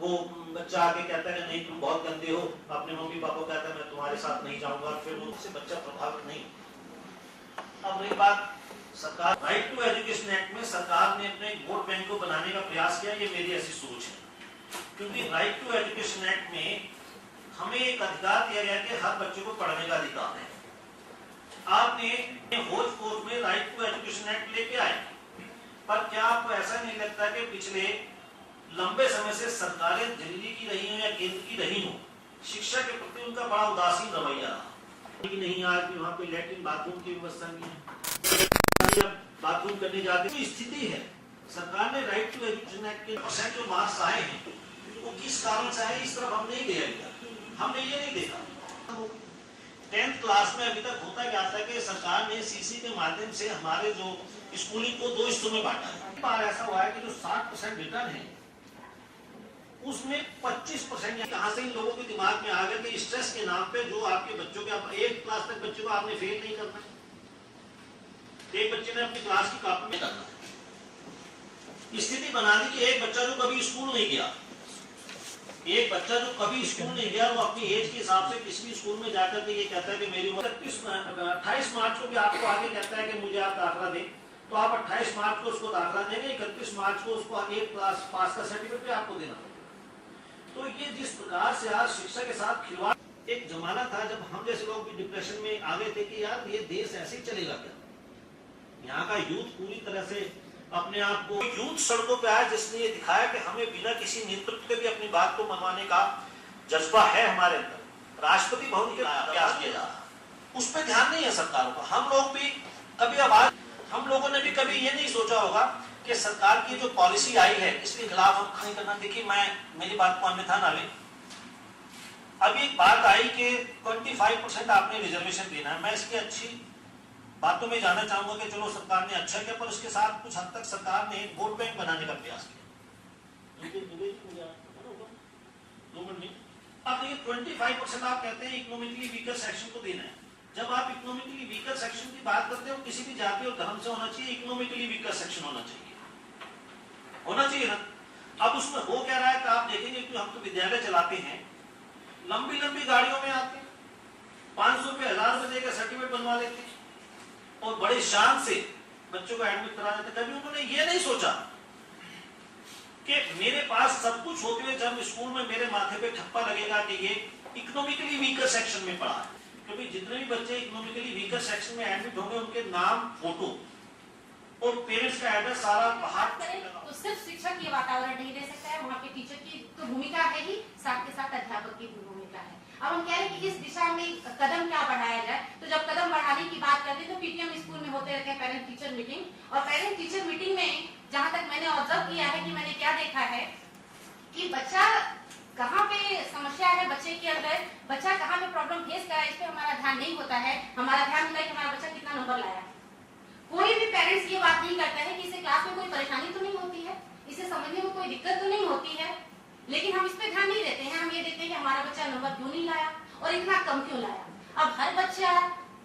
वो बच्चा आके कहता है कि नहीं तुम बहुत गंदे हो, अपने मम्मी पापा को कहता है मैं तुम्हारे साथ नहीं जाऊंगा, फिर उससे बच्चा प्रभावित नहीं। अब रही बात सरकार, राइट टू एजुकेशन एक्ट में सरकार ने अपने वोट बैंक को बनाने का प्रयास किया, ये मेरी ऐसी सोच है। क्योंकि राइट टू एजुकेशन एक्ट में हमें एक अधिकार दिया गया कि हर बच्चे को पढ़ने का अधिकार है। आपने भोजपुर में राइट टू एजुकेशन एक्ट लेके आए, पर क्या आपको ऐसा नहीं लगता कि पिछले लंबे समय से सरकारें दिल्ली की रही हो या केंद्र की रही हो, शिक्षा के प्रति उनका बड़ा उदासीन रवैया रहा कि नहीं, आज भी वहाँ पे लैट्रिन बाथरूम की व्यवस्था नहीं है, बाथरूम करने जाते तो स्थिति है। सरकार ने राइट टू एजुकेशन एक्ट के % जो मार्क्स आए हैं वो किस कारण से आए, इस तरफ हम नहीं गया, हमने ये नहीं देखा। 10th क्लास में अभी तक होता क्या था कि सरकार ने सीसी के माध्यम से हमारे जो स्कूलिंग को 2 हिस्सों में बांटा है। बार ऐसा हुआ है कि जो 60% रिटर्न है उसमें 25% कहां से इन लोगों के दिमाग में आ गया कि स्ट्रेस के नाम पे जो आपके बच्चों के 8th क्लास तक बच्चे को आपने फेल नहीं करना, एक बच्चे ने अपनी क्लास की कॉपी में करना, स्थिति बना दी कि एक बच्चा जो कभी स्कूल नहीं गया, एक बच्चा जो कभी स्कूल नहीं गया, वो अपनी एज के हिसाब से किसी भी स्कूल में जाकर के ये कहता है कि मेरी उम्र 28 मार्च को भी आपको आगे कहता है कि मुझे आप दाखिला दें, तो आप 28 मार्च को उसको दाखिला देंगे, 31 मार्च को उसको एक क्लास पास का सर्टिफिकेट भी आपको देना। तो ये जिस प्रकार से आज शिक्षा के साथ खिलवाड़, एक जमाना था जब हम जैसे लोग भी डिप्रेशन में आ गए थे कि यार ये देश ऐसे ही चलेगा क्या। यहाँ का यूथ पूरी तरह से अपने आप को, यूथ सड़कों पे आया जिसने ये दिखाया कि हमें बिना किसी नेतृत्व के भी अपनी बात को मनवाने का जज्बा है हमारे अंदर। राष्ट्रपति भवन के प्रयास किया जा रहा, उस पर ध्यान नहीं है सरकारों का। हम लोग भी कभी आवाज, हम लोगों ने भी कभी ये नहीं सोचा होगा कि सरकार की जो पॉलिसी आई है इसके खिलाफ हम खड़ी करना। देखिए, मैं मेरी बात को अन्यथा ना ले, अभी एक बात आई कि 25% आपने रिजर्वेशन देना है। मैं इसकी अच्छी बातों में जाना चाहूंगा कि चलो सरकार ने अच्छा किया, पर उसके साथ कुछ हद तक सरकार ने वोट बैंक बनाने का प्रयास किया। अब ये 25% आप कहते हैं इकोनॉमिकली वीकर सेक्शन को देना है। जब आप इकोनॉमिकली वीकर सेक्शन की बात करते हो, किसी भी जाति और धर्म से होना चाहिए, इकोनॉमिकली वीकर सेक्शन होना चाहिए ना। अब उसमें हो क्या रहा है कि आप देखेंगे कि हम तो विद्यालय चलाते हैं, लंबी लंबी गाड़ियों में आते हैं, 500 रुपए 1000 रुपए देकर सर्टिफिकेट बनवा लेते हैं और बड़े शान से बच्चों को एडमिट करा देते। कभी उन्होंने ये नहीं सोचा कि मेरे पास सब कुछ होते हुए जब स्कूल में मेरे माथे पे ठप्पा लगेगा कि ये इकोनॉमिकली वीकर सेक्शन में पढ़ा है। क्योंकि जितने भी बच्चे इकोनॉमिकली वीकर सेक्शन में एडमिट होंगे उनके नाम, फोटो और पेरेंट्स का एड्रेस सारा बाहर। तो सिर्फ शिक्षक ये वातावरण नहीं दे सकता है, वहाँ के टीचर की तो भूमिका है ही, साथ के साथ अध्यापक की भूमिका है। अब हम कह रहे हैं कि इस दिशा में कदम क्या बढ़ाया जाए, तो जब कदम बढ़ाने की बात करते हैं तो पीटीएम स्कूल में होते रहते हैं पेरेंट टीचर मीटिंग, और पेरेंट टीचर मीटिंग में जहाँ तक मैंने ऑब्जर्व किया है कि मैंने क्या देखा है कि बच्चा कहाँ पे समस्या है, बच्चे के अंदर बच्चा कहाँ पे प्रॉब्लम फेस कर रहा है, इस पे हमारा ध्यान नहीं होता है। हमारा ध्यान होता है कि हमारा बच्चा कितना नंबर लाया। कोई भी पेरेंट्स ये बात नहीं करता है कि इसे क्लास में कोई परेशानी तो नहीं होती है, इसे समझने में कोई दिक्कत तो नहीं होती है, लेकिन हम इस पे ध्यान नहीं देते हैं। हम ये देखते हैं कि हमारा बच्चा नंबर क्यों नहीं लाया और इतना कम क्यों लाया। अब हर बच्चा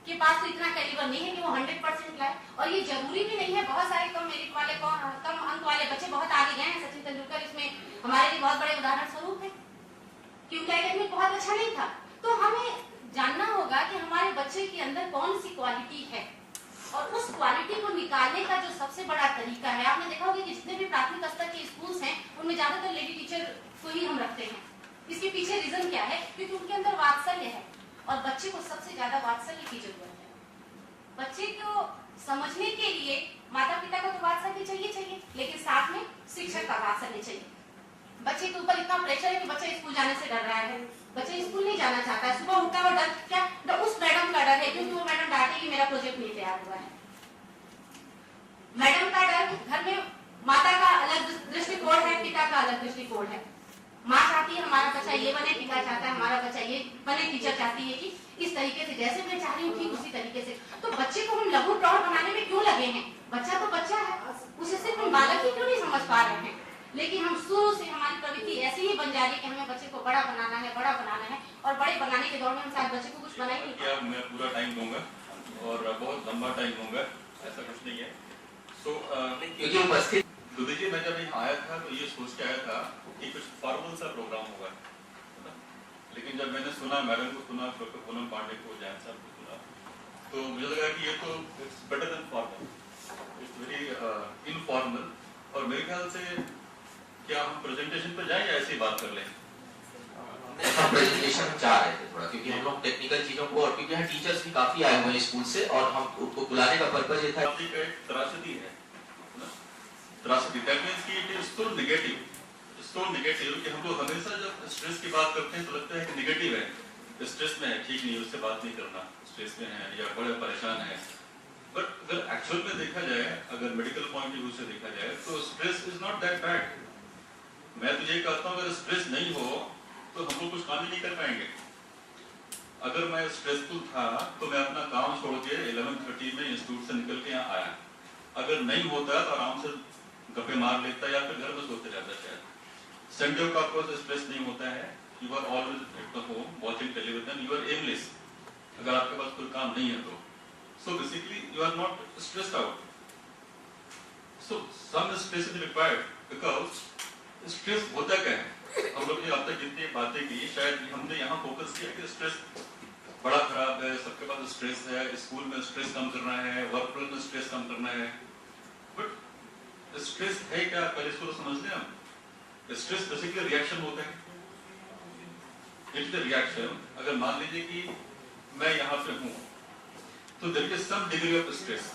के पास तो इतना कैलिबर नहीं है कि वो 100% लाए, और ये जरूरी भी नहीं है। बहुत सारे कम मेरिट वाले, कम अंक वाले बच्चे बहुत आगे गए हैं। सचिन तेंदुलकर इसमें हमारे लिए बहुत बड़े उदाहरण स्वरूप है, क्योंकि एकेडमिक बहुत अच्छा नहीं था। तो हमें जानना होगा कि हमारे बच्चे के अंदर कौन सी क्वालिटी है, और उस क्वालिटी को निकालने का जो सबसे बड़ा तरीका है, आपने देखा होगा कि जितने भी प्राथमिक स्तर के स्कूल्स हैं उनमें ज्यादातर लेडी टीचर को ही हम रखते हैं। इसके पीछे रीजन क्या है? क्योंकि उनके अंदर वात्सल्य है, और बच्चे को सबसे ज्यादा वात्सल्य की जरूरत है। बच्चे को समझने के लिए माता पिता को तो वात्सल्य चाहिए, लेकिन साथ में शिक्षक का वात्सल्य चाहिए। बच्चे के ऊपर इतना प्रेशर है कि बच्चा स्कूल जाने से डर रहा है, बच्चा स्कूल नहीं जाना चाहता है, सुबह उठता है वो डर, क्या उस मैडम का डर है, क्योंकि वो मैडम डांटेगी, मेरा प्रोजेक्ट नहीं तैयार हुआ है। मैडम का डर, घर में माता का अलग दृष्टिकोण है, पिता का अलग दृष्टिकोण है। माँ चाहती है हमारा बच्चा ये बने, पिता चाहता है हमारा बच्चा ये बने, टीचर चाहती है कि इस तरीके से जैसे मैं चाह रही हूँ ठीक उसी तरीके से। तो बच्चे को हम लघु प्रौढ़ बनाने में क्यों लगे हैं? बच्चा तो बच्चा है, उसे सिर्फ हम बालक ही क्यों नहीं समझ पा रहे हैं? लेकिन हम शुरू से हमारी प्रवृत्ति ऐसी ही बन जा रही है कि हमें बच्चे को बड़ा बनाना है, और बड़े बनाने के दौर में हम शायद बच्चे को कुछ बना ही नहीं। मैं पूरा टाइम दूंगा और बहुत लंबा टाइम दूंगा, ऐसा कुछ नहीं है। क्योंकि उपस्थित तो देखिए, मैं जब यहाँ आया था तो ये सोच के आया था कि कुछ फॉर्मल सा प्रोग्राम होगा, लेकिन जब मैंने सुना, मैडम को सुना, डॉक्टर पूनम पांडे को, जैन साहब को सुना, तो मुझे लगा कि ये तो it's better than formal, it's very informal. और मेरे ख्याल से क्या हम प्रेजेंटेशन पे जाएं या ऐसे ही बात कर लें? हम प्रेजेंटेशन चाह रहे थे थोड़ा, क्योंकि हम लोग टेक्निकल चीजों को, और क्योंकि यहाँ टीचर्स भी काफी आए हुए हैं स्कूल से, और हम उनको बुलाने का पर्पज ये था। एक त्रासदी है, त्रासदी, दैट मींस कि इट इज सो नेगेटिव, कि हम लोग हमेशा जब स्ट्रेस की बात करते हैं तो लगता है कि नेगेटिव है, स्ट्रेस में है, ठीक नहीं, उससे बात नहीं करना, स्ट्रेस में है या बड़े परेशान है। बट अगर एक्चुअल में देखा जाए, अगर मेडिकल पॉइंट ऑफ व्यू से देखा जाए, तो stress is not that bad. मैं तो ये कहता हूँ, अगर स्ट्रेस नहीं हो तो हम लोग कुछ काम ही नहीं कर पाएंगे। अगर मैं स्ट्रेसफुल था तो मैं अपना काम छोड़ के 11:30 में इंस्टीट्यूट से निकल के यहाँ आया। अगर नहीं होता तो आराम से गप्पे मार लेता या फिर घर में सोते रहता शायद। संडे को आपको स्ट्रेस नहीं होता है, you are always at the home watching television, you are aimless, अगर आपके पास कोई काम नहीं है तो। So basically you are not stressed out, so some stress is required, because stress होता क्या है। हम लोग ने अब तक जितनी बातें की, शायद हमने यहाँ फोकस किया कि स्ट्रेस बड़ा खराब है, सबके पास स्ट्रेस है, स्कूल में स्ट्रेस कम करना है, वर्क प्लेस में स्ट्रेस कम करना है। बट स्ट्रेस है क्या, पहले इसको तो समझते हैं हम। स्ट्रेस बेसिकली रिएक्शन होता है, इट्स द रिएक्शन। अगर मान लीजिए कि मैं यहाँ पे हूँ तो there is some degree of stress,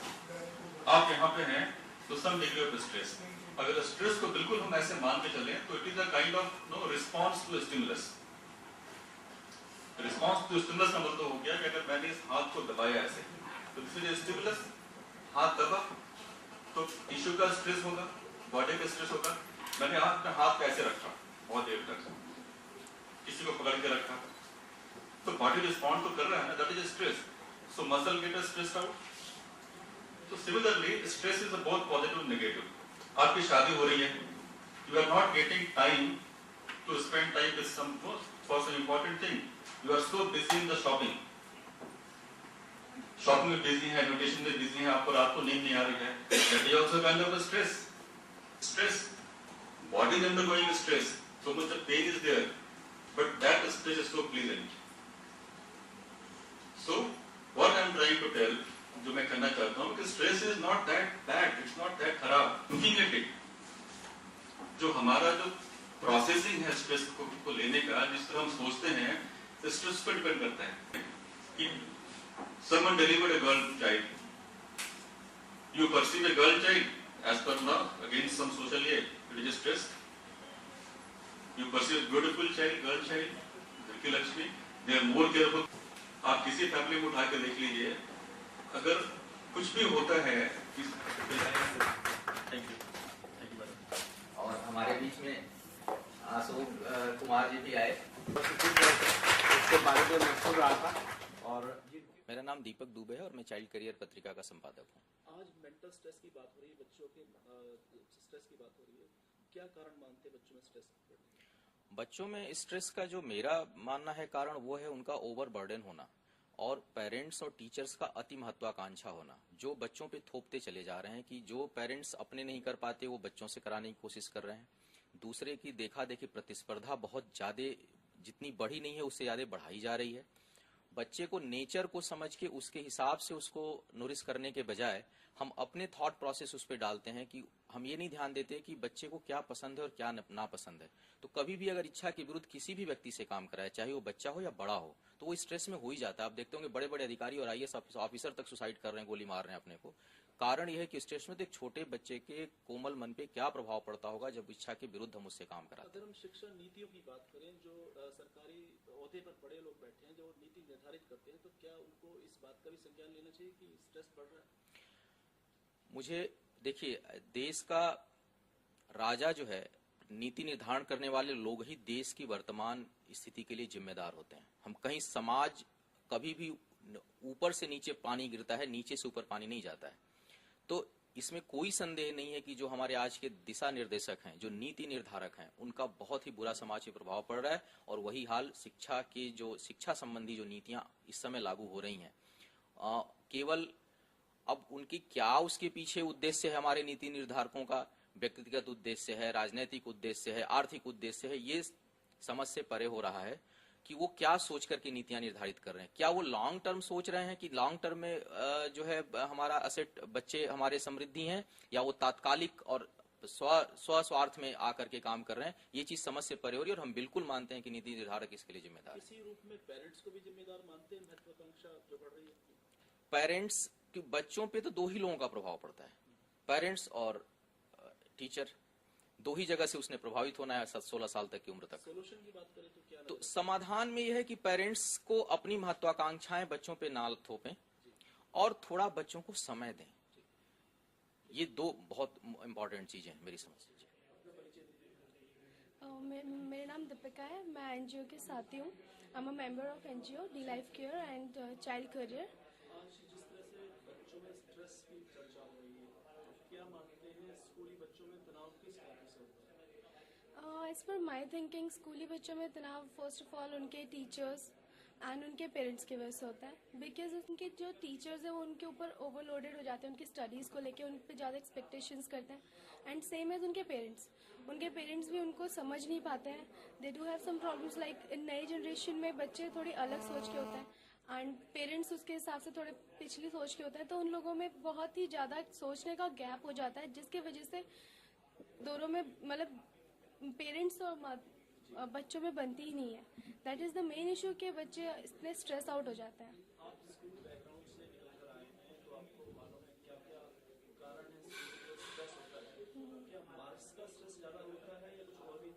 आप यहाँ पे हैं तो सम डिग्री ऑफ स्ट्रेस। अगर स्ट्रेस को बिल्कुल हम ऐसे मान के चले तो it is a kind of response to stimulus. Response to stimulus का मतलब हो गया कि अगर मैंने इस हाथ को दबाया ऐसे, तो दिस इज स्टिमुलस, हाथ दबा तो टिश्यू का स्ट्रेस होगा, बॉडी का स्ट्रेस होगा। मैंने अपना हाथ कैसे रखा बहुत देर तक, किसी को पकड़ के रखा, तो बॉडी रिस्पॉन्ड तो कर रहा है ना, that is stress. So muscle get stressed out. तो similarly stress is both positive negative. आपकी शादी हो रही है, you are not getting time to spend time with some for some important thing, you are so busy in the shopping में busy है, education में busy है, आपको रात को नींद नहीं आ रही है, that is also kind of stress. Body is undergoing stress, so much of pain is there, but that stress is so pleasant. So what I am trying to tell, जो मैं कहना चाहता हूँ कि stress is not that bad, it's not that खराब। Looking at it, जो हमारा जो प्रोसेसिंग है स्ट्रेस को लेने का, जिस तरह हम सोचते हैं, स्ट्रेस पर डिपेंड करता है कि someone delivered a girl child, you perceive a girl child as per law against some social aid, it is stress. You perceive beautiful child, girl child, Dharki Lakshmi, they are more careful. आप किसी family में उठा के देख लीजिए, अगर कुछ भी होता है, थैंक यू मैडम। और हमारे बीच में अशोक कुमार जी भी आए, उसके बारे में मैं सुन रहा था। और मेरा नाम दीपक दुबे है और मैं चाइल्ड करियर पत्रिका का संपादक हूँ। आज मेंटल स्ट्रेस की बात हो रही है, बच्चों के स्ट्रेस की बात हो रही है, क्या कारण मानते हैं बच्चों में स्ट्रेस? बच्चों में स्ट्रेस का जो मेरा मानना है कारण वो है उनका ओवर बर्डन होना और पेरेंट्स और टीचर्स का अति महत्वाकांक्षा होना, जो बच्चों पे थोपते चले जा रहे हैं कि जो पेरेंट्स अपने नहीं कर पाते वो बच्चों से कराने की कोशिश कर रहे हैं। दूसरे की देखा देखी प्रतिस्पर्धा बहुत ज्यादा, जितनी बढ़ी नहीं है उससे ज्यादा बढ़ाई जा रही है। बच्चे को नेचर को समझ के उसके हिसाब से उसको नोरिश करने के बजाय हम अपने थॉट प्रोसेस उस पर डालते हैं कि हम ये नहीं ध्यान देते कि बच्चे को क्या पसंद है और क्या नापसंद है। तो कभी भी अगर इच्छा के विरुद्ध किसी भी व्यक्ति से काम कराए, चाहे वो बच्चा हो या बड़ा हो, तो वो स्ट्रेस में हो ही जाता है। आप देखते होंगे बड़े बड़े अधिकारी और आईएएस ऑफिसर तक सुसाइड कर रहे हैं, गोली मार रहे हैं अपने को। कारण यह है कि स्ट्रेस में तो एक छोटे बच्चे के कोमल मन पे क्या प्रभाव पड़ता होगा जब इच्छा के विरुद्ध हम उससे काम कराते हैं। अगर हम शिक्षा नीतियों की बात करें, जो सरकारी ओहदे पर बड़े लोग बैठे हैं जो नीति निर्धारित करते हैं, तो क्या उनको इस बात का भी संज्ञान लेना चाहिए कि स्ट्रेस बढ़ रहा है? मुझे देखिए, देश का राजा जो है, नीति निर्धारण करने वाले लोग ही देश की वर्तमान स्थिति के लिए जिम्मेदार होते हैं। हम कहीं समाज कभी भी ऊपर से नीचे पानी गिरता है, नीचे से ऊपर पानी नहीं जाता है। तो इसमें कोई संदेह नहीं है कि जो हमारे आज के दिशा निर्देशक हैं, जो नीति निर्धारक हैं, उनका बहुत ही बुरा समाज पे प्रभाव पड़ रहा है। और वही हाल शिक्षा के जो शिक्षा संबंधी जो नीतियां इस समय लागू हो रही हैं, केवल अब उनकी क्या उसके पीछे उद्देश्य है हमारे नीति निर्धारकों का, व्यक्तिगत उद्देश्य है, राजनीतिक उद्देश्य है, आर्थिक उद्देश्य है, ये समझ से परे हो रहा है कि वो क्या सोच करके नीतियां निर्धारित कर रहे हैं। क्या वो लॉन्ग टर्म सोच रहे हैं कि लॉन्ग टर्म में जो है हमारा असेट बच्चे हमारे समृद्धि हैं, या वो तात्कालिक और स्वार्थ में आकर के काम कर रहे हैं। ये चीज समझ से परे हो रही है और हम बिल्कुल मानते हैं कि नीति निर्धारक इसके लिए जिम्मेदार है। इसी रूप में पेरेंट्स को भी जिम्मेदार मानते हैं महत्वाकांक्षा जो बढ़ रही है? पेरेंट्स के बच्चों पे तो दो ही लोगों का प्रभाव पड़ता है, पेरेंट्स और टीचर। दो ही जगह से उसने प्रभावित होना है 16 साल तक की उम्र तक। सोल्यूशन की बात करें तो क्या तो समाधान में यह है कि पेरेंट्स को अपनी महत्वाकांक्षाएं बच्चों पे ना थोपें और थोड़ा बच्चों को समय दें। ये दो बहुत इंपॉर्टेंट चीजें हैं मेरी समझ से। मेरा नाम दीपिका है, मैं एनजीओ के साथी हूँ। I am a member of NGO the life care and child career. आज जिस तरह से बच्चों में स्ट्रेस की चर्चा हो रही है, क्या मानते हैं स्कूली बच्चों में तनाव किस कारण से होता है? एज पर माई थिंकिंग स्कूली बच्चों में तनाव फर्स्ट ऑफ ऑल उनके टीचर्स एंड उनके पेरेंट्स की वजह से होता है। बिकॉज उनके जो टीचर्स हैं वो उनके ऊपर ओवरलोडेड हो जाते हैं, उनकी स्टडीज़ को लेके उन पर ज़्यादा एक्सपेक्टेशंस करते हैं। एंड सेम एज उनके पेरेंट्स भी उनको समझ नहीं पाते हैं। They do have some problems like in नई जनरेशन में बच्चे थोड़ी अलग सोच के होते हैं एंड पेरेंट्स उसके हिसाब से थोड़े पिछली सोच के होते हैं, तो उन लोगों में बहुत ही ज़्यादा सोचने का गैप हो जाता है, जिसकी वजह से दोनों में मतलब पेरेंट्स और बच्चों में बनती ही नहीं है। That is the main issue कि बच्चे इतने स्ट्रेस आउट हो जाते हैं। आप स्कूल बैकग्राउंड से निकल कर आए हैं तो आपको मालूम है क्या क्या कारण है स्ट्रेस होता है। क्या मार्क्स का स्ट्रेस ज्यादा होता है या कुछ और भी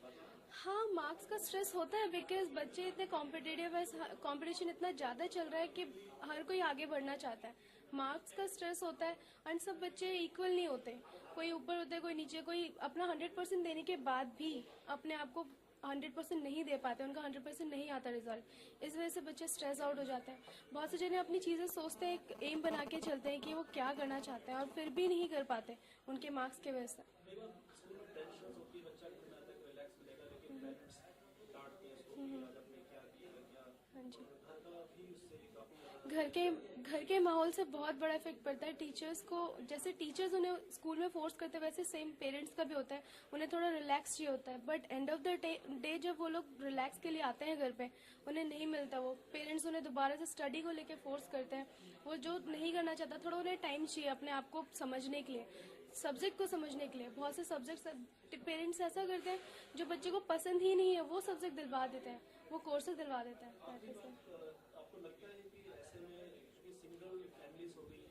बातें? हाँ, मार्क्स का स्ट्रेस होता है बिकॉज बच्चे इतने कॉम्पिटिटिव है, कंपटीशन इतना ज़्यादा चल रहा है कि हर कोई आगे बढ़ना चाहता है। मार्क्स का स्ट्रेस होता है एंड सब बच्चे इक्वल नहीं होते, कोई ऊपर होते कोई नीचे। कोई अपना 100% देने के बाद भी अपने आप को 100% नहीं दे पाते, उनका 100% नहीं आता रिजल्ट। इस वजह से बच्चे स्ट्रेस आउट हो जाते हैं। बहुत से जने अपनी चीज़ें सोचते हैं, एक एम बना के चलते हैं कि वो क्या करना चाहते हैं और फिर भी नहीं कर पाते उनके मार्क्स की वजह से। स्कूल में टेंशन होती है, बच्चा कितना तक रिलैक्स मिलेगा, लेकिन पेरेंट्स डांटते हैं उसको कि आपने क्या किया क्या। हाँ जी, घर का भी उससे काफी घर के माहौल से बहुत बड़ा इफेक्ट पड़ता है। टीचर्स को, जैसे टीचर्स उन्हें स्कूल में फोर्स करते हैं वैसे सेम पेरेंट्स का भी होता है, उन्हें थोड़ा रिलैक्स चाहिए होता है। But end of the day जब वो लोग रिलैक्स के लिए आते हैं घर पे, उन्हें नहीं मिलता वो। पेरेंट्स उन्हें दोबारा से स्टडी को लेके फोर्स करते हैं। वो जो नहीं करना चाहता, थोड़ा उन्हें टाइम चाहिए अपने आप को समझने के लिए, सब्जेक्ट को समझने के लिए। बहुत से सब्जेक्ट पेरेंट्स ऐसा करते हैं जो बच्चे को पसंद ही नहीं है वो सब्जेक्ट दिलवा देते हैं, वो कोर्सेज दिलवा देते हैं। आपको लगता है कि ऐसे में क्योंकि सिंगल फैमिलीज हो गई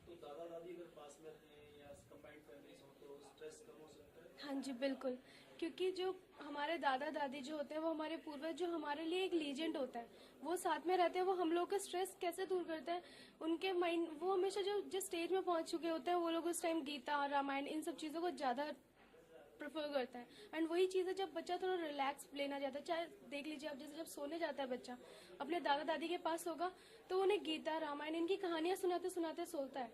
तो दादा दादी अगर पास में रहें या कंबाइंड फैमिलीज हो तो स्ट्रेस कम हो सकता है? हाँ जी, बिल्कुल। क्योंकि जो हमारे दादा दादी जो होते हैं वो हमारे पूर्वज, जो हमारे लिए एक लीजेंड होता है, वो साथ में रहते हैं। वो हम लोग का स्ट्रेस कैसे दूर करते हैं, उनके माइंड, वो हमेशा जो जिस स्टेज में पहुंच चुके होते हैं वो लोग उस टाइम गीता, रामायण, इन सब चीज़ों को ज़्यादा प्रेफर करता है। एंड वही चीज़ है जब बच्चा थोड़ा रिलैक्स लेना चाहता है, चाहे देख लीजिए आप, जैसे जब सोने जाता है बच्चा अपने दादा दादी के पास होगा तो उन्हें गीता, रामायण, इनकी कहानियां सुनाते सुनाते सोता है,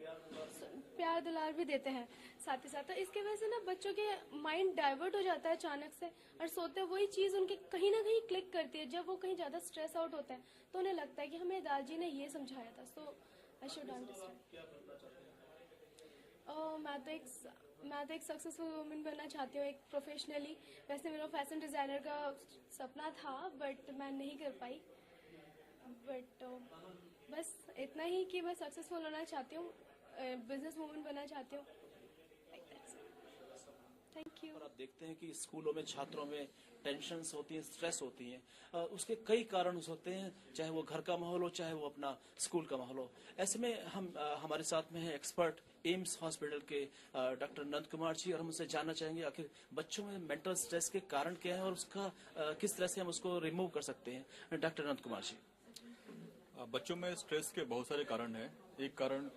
प्यार दुलार भी देते हैं साथ ही साथ। तो इसके वजह से ना बच्चों के माइंड डाइवर्ट हो जाता है अचानक से, और सोते वही चीज़ उनके कहीं ना कहीं क्लिक करती है। जब वो कहीं ज़्यादा स्ट्रेस आउट होता है तो उन्हें लगता है कि हमें दादाजी ने ये समझाया था, सो आई शुड अंडरस्टैंड। मैं तो एक सक्सेसफुल वुमेन बनना चाहती हूँ, एक प्रोफेशनली। वैसे मेरा फैशन डिज़ाइनर का सपना था बट मैं नहीं कर पाई। बट बस इतना ही कि मैं सक्सेसफुल होना चाहती हूँ, बिजनेस वुमेन बनना चाहती हूँ। Thank you. और आप देखते हैं कि स्कूलों में छात्रों में टेंशन्स होती हैं, स्ट्रेस होती हैं। उसके कई कारण होते हैं, चाहे वो घर का माहौल हो, चाहे वो अपना स्कूल का माहौल हो। ऐसे में हम हमारे साथ में है एक्सपर्ट एम्स हॉस्पिटल के डॉक्टर नंद कुमार जी, और हम उनसे जानना चाहेंगे आखिर बच्चों में मेंटल स्ट्रेस के कारण क्या है और उसका किस तरह से हम उसको रिमूव कर सकते हैं। डॉक्टर नंद कुमार जी। बच्चों में स्ट्रेस के बहुत सारे कारण हैं। एक कारण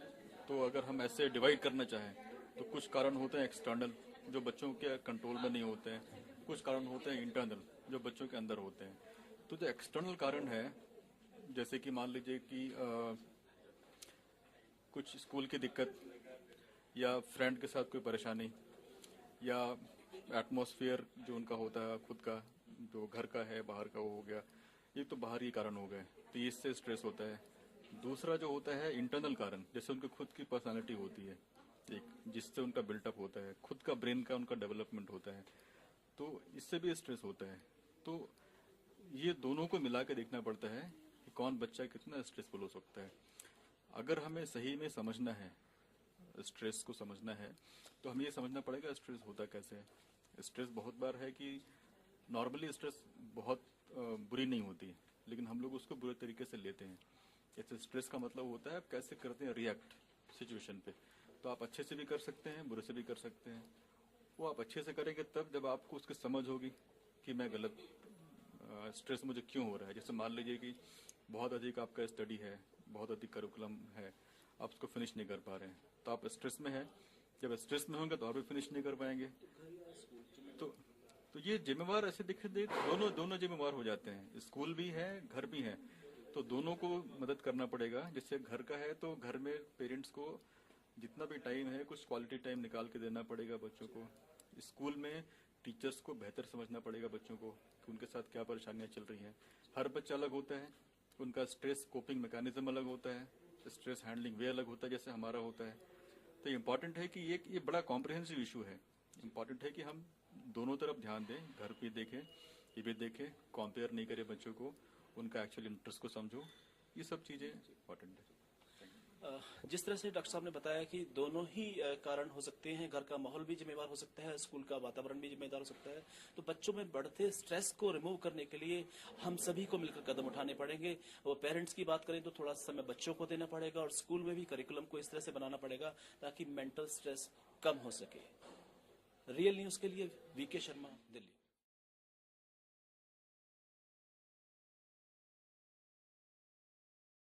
तो अगर हम ऐसे डिवाइड करना चाहें तो कुछ कारण होते हैं एक्सटर्नल, जो बच्चों के कंट्रोल में नहीं होते हैं। कुछ कारण होते हैं इंटरनल, जो बच्चों के अंदर होते हैं। तो जो एक्सटर्नल कारण है, जैसे कि मान लीजिए कि कुछ स्कूल की दिक्कत, या फ्रेंड के साथ कोई परेशानी, या एटमॉस्फेयर जो उनका होता है खुद का, जो घर का है बाहर का वो हो गया, ये तो बाहरी कारण हो गए, तो इससे स्ट्रेस होता है। दूसरा जो होता है इंटरनल कारण, जैसे उनकी खुद की पर्सनालिटी होती है, एक जिससे उनका बिल्टअप होता है, खुद का ब्रेन का उनका डेवलपमेंट होता है, तो इससे भी स्ट्रेस होता है। तो ये दोनों को मिला के देखना पड़ता है कि कौन बच्चा कितना स्ट्रेसफुल हो सकता है। अगर हमें सही में समझना है, स्ट्रेस को समझना है, तो हमें ये समझना पड़ेगा स्ट्रेस होता कैसे है। स्ट्रेस बहुत बार है कि नॉर्मली स्ट्रेस बहुत बुरी नहीं होती, लेकिन हम लोग उसको बुरे तरीके से लेते हैं। जैसे स्ट्रेस का मतलब होता है आप कैसे करते हैं रिएक्ट सिचुएशन पे। तो आप अच्छे से भी कर सकते हैं, बुरे से भी कर सकते हैं। वो आप अच्छे से करेंगे तब जब आपको उसकी समझ होगी कि मैं गलत स्ट्रेस मुझे क्यों हो रहा है। जैसे मान लीजिए कि बहुत अधिक आपका स्टडी है, बहुत अधिक करिकुलम है, आप उसको फिनिश नहीं कर पा रहे हैं, तो आप स्ट्रेस में हैं। जब स्ट्रेस में होंगे तो आप भी फिनिश नहीं कर पाएंगे। तो ये जिम्मेवार ऐसे दिखे दोनों जिम्मेवार हो जाते हैं। स्कूल भी है, घर भी है, तो दोनों को मदद करना पड़ेगा। जैसे घर का है तो घर में पेरेंट्स को जितना भी टाइम है कुछ क्वालिटी टाइम निकाल के देना पड़ेगा बच्चों को। स्कूल में टीचर्स को बेहतर समझना पड़ेगा बच्चों को कि उनके साथ क्या परेशानियां चल रही हैं। हर बच्चा अलग होता है, उनका स्ट्रेस कोपिंग मैकेनिज्म अलग होता है, स्ट्रेस हैंडलिंग वे अलग होता है जैसे हमारा होता है। तो इम्पॉर्टेंट है कि ये बड़ा कॉम्प्रिहेंसिव इशू है। इम्पॉर्टेंट है कि हम दोनों तरफ ध्यान दें, घर पे देखें, ये भी देखें, कंपेयर नहीं करें बच्चों को, उनका एक्चुअल इंटरेस्ट को समझो। ये सब चीजें इम्पॉर्टेंट है। जिस तरह से डॉक्टर साहब ने बताया कि दोनों ही कारण हो सकते हैं, घर का माहौल भी जिम्मेवार हो सकता है, स्कूल का वातावरण भी जिम्मेदार हो सकता है। तो बच्चों में बढ़ते स्ट्रेस को रिमूव करने के लिए हम सभी को मिलकर कदम उठाने पड़ेंगे। वो पेरेंट्स की बात करें तो थोड़ा समय बच्चों को देना पड़ेगा और स्कूल में भी करिकुलम को इस तरह से बनाना पड़ेगा ताकि मेंटल स्ट्रेस कम हो सके। रियल न्यूज के लिए वीके शर्मा, दिल्ली।